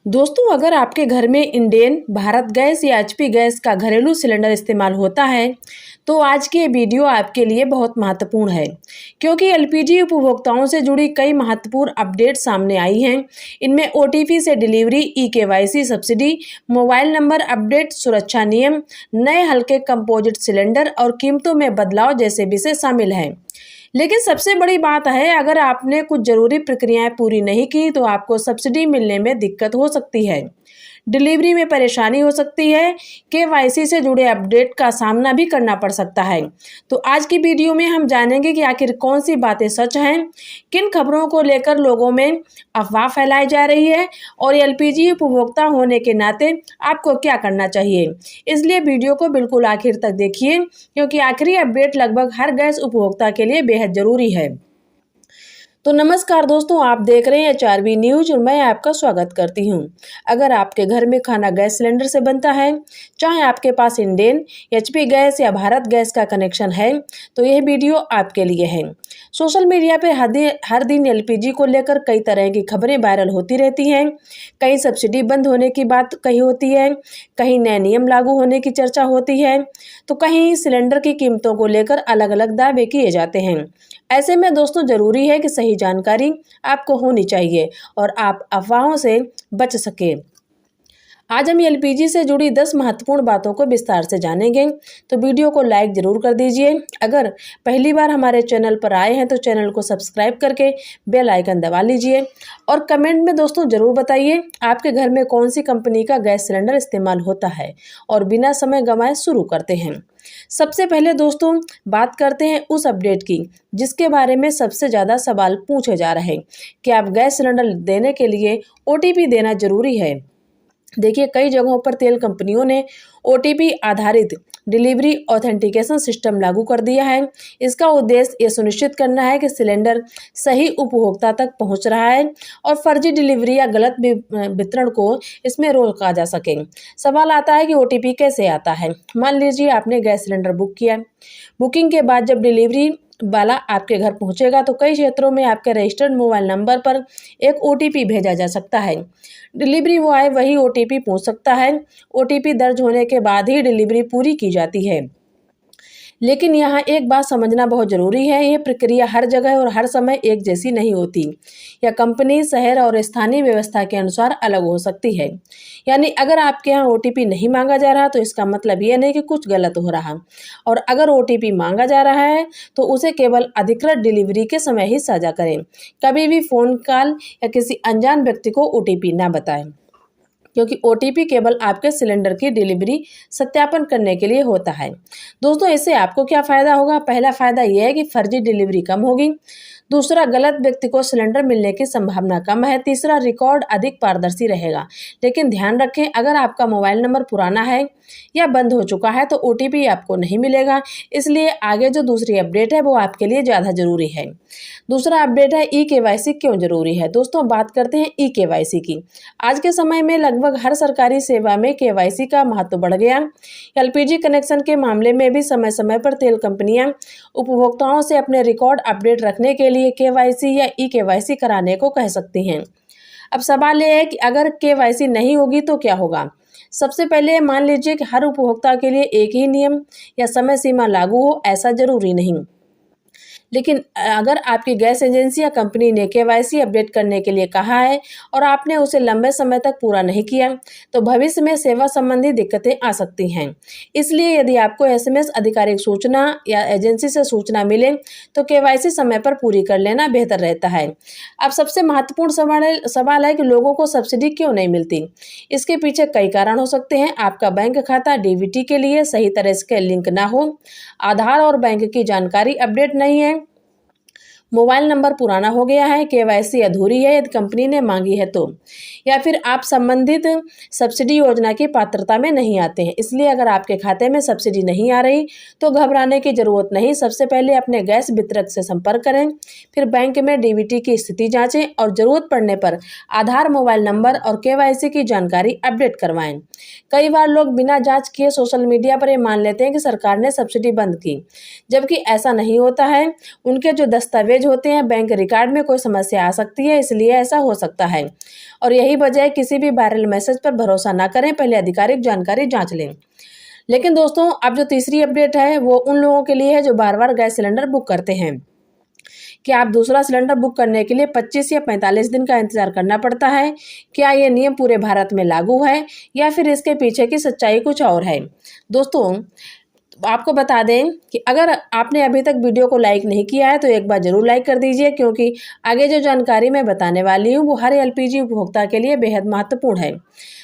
दोस्तों, अगर आपके घर में इंडेन, भारत गैस या एचपी गैस का घरेलू सिलेंडर इस्तेमाल होता है तो आज की ये वीडियो आपके लिए बहुत महत्वपूर्ण है, क्योंकि एलपीजी उपभोक्ताओं से जुड़ी कई महत्वपूर्ण अपडेट सामने आई हैं। इनमें ओटीपी से delivery, e-KYC subsidy, mobile number update, सुरक्षा नियम, नए हल्के कंपोजिट सिलेंडर और कीमतों में बदलाव जैसे विषय शामिल हैं। लेकिन सबसे बड़ी बात है, अगर आपने कुछ जरूरी प्रक्रियाएं पूरी नहीं की तो आपको सब्सिडी मिलने में दिक्कत हो सकती है, डिलीवरी में परेशानी हो सकती है, केवाईसी से जुड़े अपडेट का सामना भी करना पड़ सकता है। तो आज की वीडियो में हम जानेंगे कि आखिर कौन सी बातें सच हैं, किन खबरों को लेकर लोगों में अफवाह फैलाई जा रही है और एलपीजी उपभोक्ता होने के नाते आपको क्या करना चाहिए। इसलिए वीडियो को बिल्कुल आखिर तक देखिए, क्योंकि आखिरी अपडेट लगभग हर गैस उपभोक्ता के लिए बेहद जरूरी है। तो नमस्कार दोस्तों, आप देख रहे हैं एचआरबी न्यूज और मैं आपका स्वागत करती हूं। अगर आपके घर में खाना गैस सिलेंडर से बनता है, चाहे आपके पास इंडेन, एचपी गैस या भारत गैस का कनेक्शन है, तो यह वीडियो आपके लिए है। सोशल मीडिया पे हर दिन एलपीजी को लेकर कई तरह की खबरें वायरल होती रहती हैं। कहीं सब्सिडी बंद होने की बात कही होती है, कहीं नए नियम लागू होने की चर्चा होती है, तो कहीं सिलेंडर की कीमतों को लेकर अलग अलग दावे किए जाते हैं। ऐसे में दोस्तों, जरूरी है कि सही जानकारी आपको होनी चाहिए और आप अफवाहों से बच सके। आज हम एलपीजी से जुड़ी 10 महत्वपूर्ण बातों को विस्तार से जानेंगे, तो वीडियो को लाइक जरूर कर दीजिए। अगर पहली बार हमारे चैनल पर आए हैं तो चैनल को सब्सक्राइब करके बेल आइकन दबा लीजिए और कमेंट में दोस्तों जरूर बताइए आपके घर में कौन सी कंपनी का गैस सिलेंडर इस्तेमाल होता है। और बिना समय गंवाए शुरू करते हैं। सबसे पहले दोस्तों बात करते हैं उस अपडेट की जिसके बारे में सबसे ज़्यादा सवाल पूछे जा रहे हैं कि आप गैस सिलेंडर देने के लिए ओटीपी देना जरूरी है। देखिए, कई जगहों पर तेल कंपनियों ने ओटीपी आधारित डिलीवरी ऑथेंटिकेशन सिस्टम लागू कर दिया है। इसका उद्देश्य ये सुनिश्चित करना है कि सिलेंडर सही उपभोक्ता तक पहुंच रहा है और फर्जी डिलीवरी या गलत वितरण को इसमें रोका जा सके। सवाल आता है कि ओटीपी कैसे आता है। मान लीजिए आपने गैस सिलेंडर बुक किया, बुकिंग के बाद जब डिलीवरी वाला आपके घर पहुंचेगा तो कई क्षेत्रों में आपके रजिस्टर्ड मोबाइल नंबर पर एक ओटीपी भेजा जा सकता है। डिलीवरी बॉय वही ओटीपी पूछ सकता है। ओटीपी दर्ज होने के बाद ही डिलीवरी पूरी की जाती है। लेकिन यहाँ एक बात समझना बहुत ज़रूरी है, ये प्रक्रिया हर जगह और हर समय एक जैसी नहीं होती। यह कंपनी, शहर और स्थानीय व्यवस्था के अनुसार अलग हो सकती है। यानी अगर आपके यहाँ ओटीपी नहीं मांगा जा रहा तो इसका मतलब ये नहीं कि कुछ गलत हो रहा, और अगर ओटीपी मांगा जा रहा है तो उसे केवल अधिकृत डिलीवरी के समय ही साझा करें। कभी भी फ़ोन कॉल या किसी अनजान व्यक्ति को ओटीपी ना बताएं, क्योंकि ओटीपी केवल आपके सिलेंडर की डिलीवरी सत्यापन करने के लिए होता है। दोस्तों, इससे आपको क्या फ़ायदा होगा? पहला फ़ायदा यह है कि फर्जी डिलीवरी कम होगी। दूसरा, गलत व्यक्ति को सिलेंडर मिलने की संभावना कम है। तीसरा, रिकॉर्ड अधिक पारदर्शी रहेगा। लेकिन ध्यान रखें, अगर आपका मोबाइल नंबर पुराना है या बंद हो चुका है तो ओटीपी आपको नहीं मिलेगा। इसलिए आगे जो दूसरी अपडेट है वो आपके लिए ज़्यादा जरूरी है। दूसरा अपडेट है ई-केवाईसी क्यों जरूरी है। दोस्तों, बात करते हैं ई-केवाईसी की। आज के समय में लगभग हर सरकारी सेवा में केवाईसी का महत्व बढ़ गया। एलपीजी कनेक्शन के मामले में भी समय समय पर तेल कंपनियां उपभोक्ताओं से अपने रिकॉर्ड अपडेट रखने के लिए केवाईसी या ई-केवाईसी कराने को कह सकती हैं। अब सवाल यह है कि अगर केवाईसी नहीं होगी तो क्या होगा। सबसे पहले मान लीजिए कि हर उपभोक्ता के लिए एक ही नियम या समय सीमा लागू हो, ऐसा जरूरी नहीं। लेकिन अगर आपकी गैस एजेंसी या कंपनी ने केवाईसी अपडेट करने के लिए कहा है और आपने उसे लंबे समय तक पूरा नहीं किया तो भविष्य में सेवा संबंधी दिक्कतें आ सकती हैं। इसलिए यदि आपको एसएमएस, आधिकारिक सूचना या एजेंसी से सूचना मिले तो केवाईसी समय पर पूरी कर लेना बेहतर रहता है। अब सबसे महत्वपूर्ण सवाल है कि लोगों को सब्सिडी क्यों नहीं मिलती। इसके पीछे कई कारण हो सकते हैं। आपका बैंक खाता डीबीटी के लिए सही तरह से लिंक ना हो, आधार और बैंक की जानकारी अपडेट नहीं है, मोबाइल नंबर पुराना हो गया है, केवाईसी अधूरी है यदि कंपनी ने मांगी है तो, या फिर आप संबंधित सब्सिडी योजना की पात्रता में नहीं आते हैं। इसलिए अगर आपके खाते में सब्सिडी नहीं आ रही तो घबराने की जरूरत नहीं। सबसे पहले अपने गैस वितरक से संपर्क करें, फिर बैंक में डीबीटी की स्थिति जांचें और जरूरत पड़ने पर आधार, मोबाइल नंबर और केवाईसी की जानकारी अपडेट करवाएं। कई बार लोग बिना जांच किए सोशल मीडिया पर ये मान लेते हैं कि सरकार ने सब्सिडी बंद की, जबकि ऐसा नहीं होता है। उनके जो दस्तावेज दस्तावेज होते हैं, बैंक रिकॉर्ड में कोई समस्या आ सकती है, इसलिए ऐसा हो सकता है। और यही वजह है किसी भी वायरल मैसेज पर भरोसा ना करें, पहले आधिकारिक जानकारी जांच लें। लेकिन दोस्तों, अब जो तीसरी अपडेट है वो उन लोगों के लिए है जो बार बार गैस सिलेंडर बुक करते हैं। क्या आप दूसरा सिलेंडर बुक करने के लिए 25 या 45 दिन का इंतजार करना पड़ता है? क्या ये नियम पूरे भारत में लागू है या फिर इसके पीछे की सच्चाई कुछ और है? दोस्तों, आपको बता दें कि अगर आपने अभी तक वीडियो को लाइक नहीं किया है तो एक बार ज़रूर लाइक कर दीजिए, क्योंकि आगे जो जानकारी मैं बताने वाली हूँ वो हर एलपीजी उपभोक्ता के लिए बेहद महत्वपूर्ण है।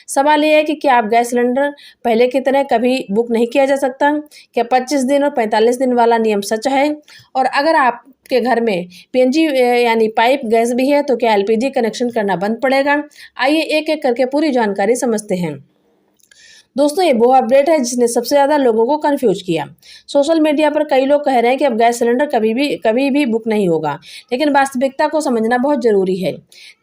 सवाल ये है कि क्या आप गैस सिलेंडर पहले की तरह कभी बुक नहीं किया जा सकता? क्या 25 दिन और 45 दिन वाला नियम सच है? और अगर आपके घर में पीएनजी यानी पाइप गैस भी है तो क्या एलपीजी कनेक्शन करना बंद पड़ेगा? आइए एक एक करके पूरी जानकारी समझते हैं। दोस्तों, ये वो अपडेट है जिसने सबसे ज़्यादा लोगों को कंफ्यूज किया। सोशल मीडिया पर कई लोग कह रहे हैं कि अब गैस सिलेंडर कभी भी बुक नहीं होगा, लेकिन वास्तविकता को समझना बहुत ज़रूरी है।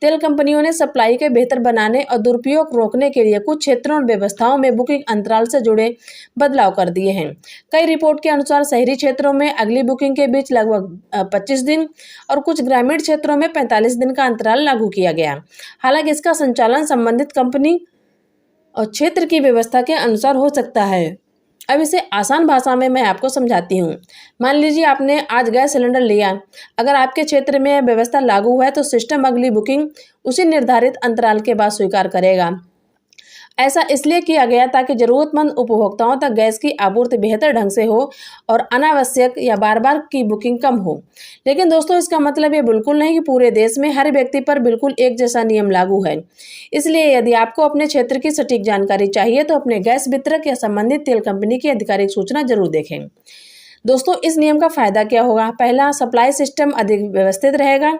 तेल कंपनियों ने सप्लाई के बेहतर बनाने और दुरुपयोग रोकने के लिए कुछ क्षेत्रों और व्यवस्थाओं में बुकिंग अंतराल से जुड़े बदलाव कर दिए हैं। कई रिपोर्ट के अनुसार शहरी क्षेत्रों में अगली बुकिंग के बीच लगभग 25 दिन और कुछ ग्रामीण क्षेत्रों में 45 दिन का अंतराल लागू किया गया। हालांकि इसका संचालन संबंधित कंपनी और क्षेत्र की व्यवस्था के अनुसार हो सकता है। अब इसे आसान भाषा में मैं आपको समझाती हूँ। मान लीजिए आपने आज गैस सिलेंडर लिया। अगर आपके क्षेत्र में व्यवस्था लागू है तो सिस्टम अगली बुकिंग उसी निर्धारित अंतराल के बाद स्वीकार करेगा। ऐसा इसलिए किया गया ताकि जरूरतमंद उपभोक्ताओं तक गैस की आपूर्ति बेहतर ढंग से हो और अनावश्यक या बार बार की बुकिंग कम हो। लेकिन दोस्तों, इसका मतलब ये बिल्कुल नहीं कि पूरे देश में हर व्यक्ति पर बिल्कुल एक जैसा नियम लागू है। इसलिए यदि आपको अपने क्षेत्र की सटीक जानकारी चाहिए तो अपने गैस वितरक या संबंधित तेल कंपनी की आधिकारिक सूचना जरूर देखें। दोस्तों, इस नियम का फायदा क्या होगा? पहला, सप्लाई सिस्टम अधिक व्यवस्थित रहेगा।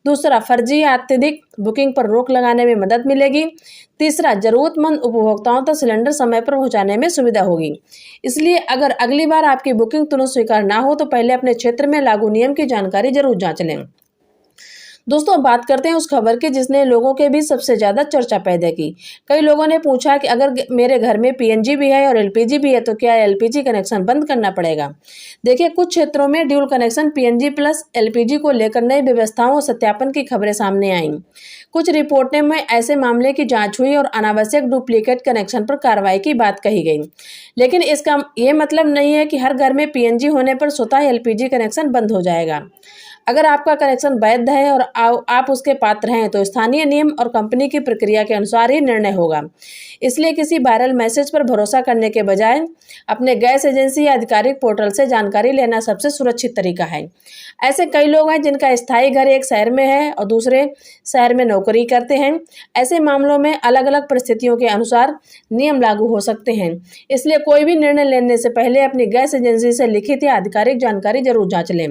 दूसरा, फर्जी या अत्यधिक बुकिंग पर रोक लगाने में मदद मिलेगी। तीसरा, जरूरतमंद उपभोक्ताओं तक सिलेंडर समय पर पहुंचाने में सुविधा होगी। इसलिए अगर अगली बार आपकी बुकिंग तुरंत स्वीकार ना हो तो पहले अपने क्षेत्र में लागू नियम की जानकारी जरूर जांच लें। दोस्तों, अब बात करते हैं उस खबर की जिसने लोगों के बीच सबसे ज़्यादा चर्चा पैदा की। कई लोगों ने पूछा कि अगर मेरे घर में पीएनजी भी है और एलपीजी भी है तो क्या एलपीजी कनेक्शन बंद करना पड़ेगा? देखिए, कुछ क्षेत्रों में dual connection PNG plus LPG को लेकर नई व्यवस्थाओं और सत्यापन की खबरें सामने आईं। कुछ रिपोर्टों में ऐसे मामले की जांच हुई और अनावश्यक डुप्लीकेट कनेक्शन पर कार्रवाई की बात कही गई। लेकिन इसका ये मतलब नहीं है कि हर घर में पीएनजी होने पर स्वतः एलपीजी कनेक्शन बंद हो जाएगा। अगर आपका कनेक्शन वैध है और आप उसके पात्र हैं तो स्थानीय नियम और कंपनी की प्रक्रिया के अनुसार ही निर्णय होगा। इसलिए किसी वायरल मैसेज पर भरोसा करने के बजाय अपने गैस एजेंसी या आधिकारिक पोर्टल से जानकारी लेना सबसे सुरक्षित तरीका है। ऐसे कई लोग हैं जिनका स्थायी घर एक शहर में है और दूसरे शहर में नौकरी करते हैं। ऐसे मामलों में अलग अलग परिस्थितियों के अनुसार नियम लागू हो सकते हैं। इसलिए कोई भी निर्णय लेने से पहले अपनी गैस एजेंसी से लिखित या आधिकारिक जानकारी जरूर जांच लें।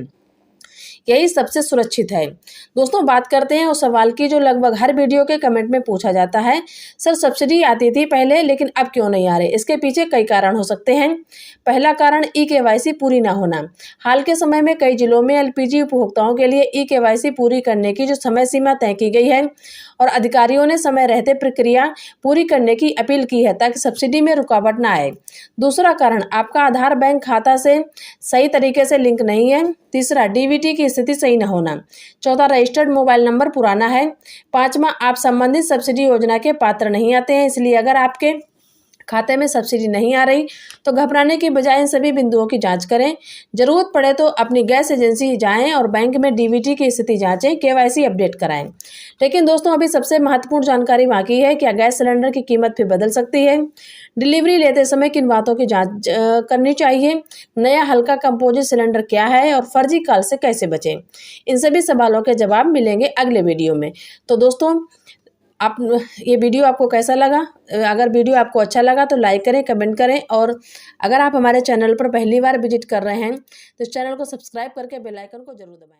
यही सबसे सुरक्षित है। दोस्तों, बात करते हैं उस सवाल की जो लगभग हर वीडियो के कमेंट में पूछा जाता है। सर, सब्सिडी आती थी पहले लेकिन अब क्यों नहीं आ रही? इसके पीछे कई कारण हो सकते हैं। पहला कारण ई-केवाईसी पूरी ना होना। हाल के समय में कई जिलों में एलपीजी उपभोक्ताओं के लिए ई-केवाईसी पूरी करने की जो समय सीमा तय की गई है और अधिकारियों ने समय रहते प्रक्रिया पूरी करने की अपील की है ताकि सब्सिडी में रुकावट ना आए। दूसरा कारण, आपका आधार बैंक खाता से सही तरीके से लिंक नहीं है। तीसरा, डीबीटी की स्थिति सही न होना। चौथा, रजिस्टर्ड मोबाइल नंबर पुराना है। पांचवा, आप संबंधित सब्सिडी योजना के पात्र नहीं आते हैं। इसलिए अगर आपके खाते में सब्सिडी नहीं आ रही तो घबराने की बजाय इन सभी बिंदुओं की जांच करें। जरूरत पड़े तो अपनी गैस एजेंसी जाएं और बैंक में डीबीटी की स्थिति जांचें, केवाईसी अपडेट कराएं। लेकिन दोस्तों, अभी सबसे महत्वपूर्ण जानकारी बाकी है। क्या गैस सिलेंडर की कीमत भी बदल सकती है? डिलीवरी लेते समय किन बातों की जांच करनी चाहिए? नया हल्का कंपोजिट सिलेंडर क्या है और फर्जी कॉल से कैसे बचें? इन सभी सवालों के जवाब मिलेंगे अगले वीडियो में। तो दोस्तों, ये वीडियो आपको कैसा लगा? अगर वीडियो आपको अच्छा लगा तो लाइक करें, कमेंट करें और अगर आप हमारे चैनल पर पहली बार विजिट कर रहे हैं तो इस चैनल को सब्सक्राइब करके बेल आइकन को जरूर दबाएं।